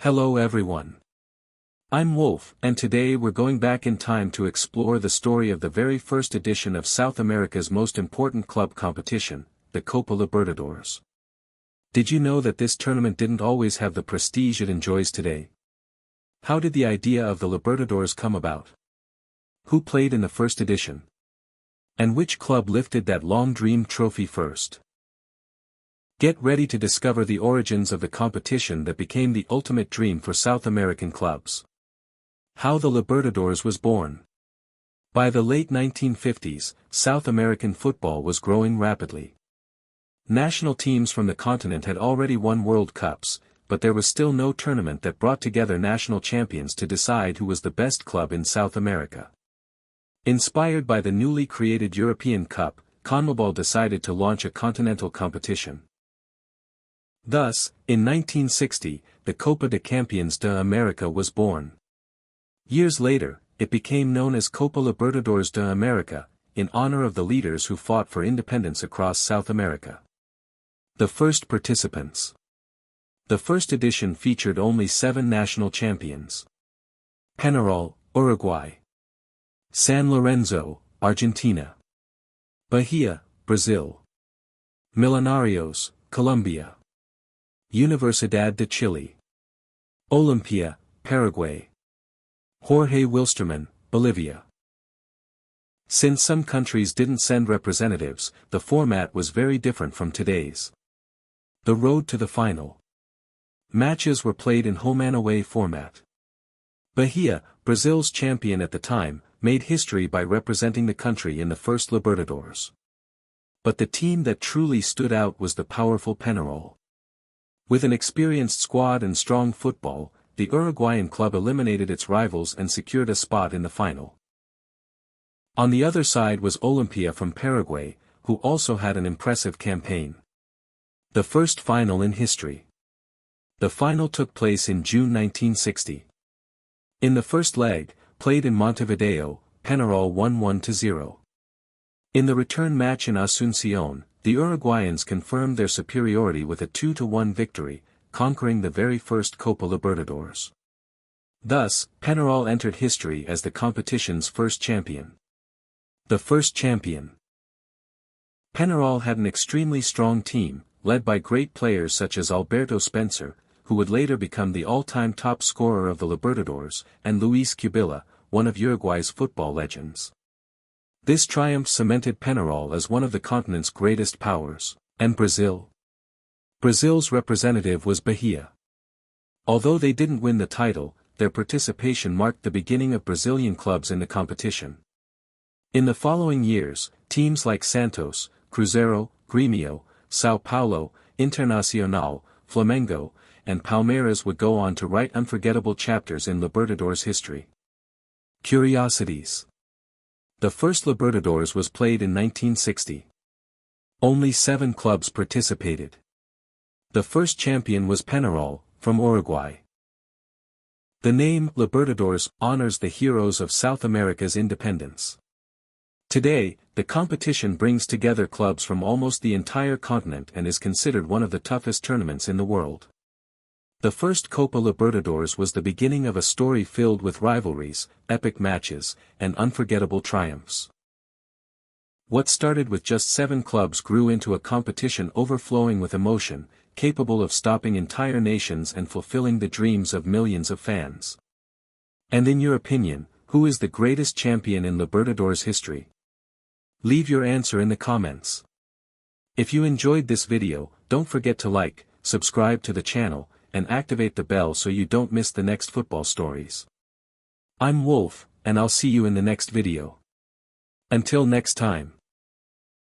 Hello everyone. I'm Wolf, and today we're going back in time to explore the story of the very first edition of South America's most important club competition, the Copa Libertadores. Did you know that this tournament didn't always have the prestige it enjoys today? How did the idea of the Libertadores come about? Who played in the first edition? And which club lifted that long-dreamed trophy first? Get ready to discover the origins of the competition that became the ultimate dream for South American clubs. How the Libertadores was born. By the late 1950s, South American football was growing rapidly. National teams from the continent had already won World Cups, but there was still no tournament that brought together national champions to decide who was the best club in South America. Inspired by the newly created European Cup, CONMEBOL decided to launch a continental competition. Thus, in 1960, the Copa de Campeones de América was born. Years later, it became known as Copa Libertadores de América, in honor of the leaders who fought for independence across South America. The first participants. The first edition featured only 7 national champions. Peñarol, Uruguay. San Lorenzo, Argentina. Bahia, Brazil. Millonarios, Colombia. Universidad de Chile. Olimpia, Paraguay. Jorge Wilstermann, Bolivia. Since some countries didn't send representatives, the format was very different from today's. The road to the final. Matches were played in home-and-away format. Bahia, Brazil's champion at the time, made history by representing the country in the first Libertadores. But the team that truly stood out was the powerful Peñarol. With an experienced squad and strong football, the Uruguayan club eliminated its rivals and secured a spot in the final. On the other side was Olimpia from Paraguay, who also had an impressive campaign. The first final in history. The final took place in June 1960. In the first leg, played in Montevideo, Peñarol won 1-0. In the return match in Asunción, the Uruguayans confirmed their superiority with a 2-1 victory, conquering the very first Copa Libertadores. Thus, Peñarol entered history as the competition's first champion. The first champion. Peñarol had an extremely strong team, led by great players such as Alberto Spencer, who would later become the all-time top scorer of the Libertadores, and Luis Cubilla, one of Uruguay's football legends. This triumph cemented Peñarol as one of the continent's greatest powers. And Brazil? Brazil's representative was Bahia. Although they didn't win the title, their participation marked the beginning of Brazilian clubs in the competition. In the following years, teams like Santos, Cruzeiro, Grêmio, São Paulo, Internacional, Flamengo, and Palmeiras would go on to write unforgettable chapters in Libertadores history. Curiosities. The first Libertadores was played in 1960. Only 7 clubs participated. The first champion was Peñarol, from Uruguay. The name Libertadores honors the heroes of South America's independence. Today, the competition brings together clubs from almost the entire continent and is considered one of the toughest tournaments in the world. The first Copa Libertadores was the beginning of a story filled with rivalries, epic matches, and unforgettable triumphs. What started with just 7 clubs grew into a competition overflowing with emotion, capable of stopping entire nations and fulfilling the dreams of millions of fans. And in your opinion, who is the greatest champion in Libertadores history? Leave your answer in the comments. If you enjoyed this video, don't forget to like, subscribe to the channel, and activate the bell so you don't miss the next football stories. I'm Wolf, and I'll see you in the next video. Until next time.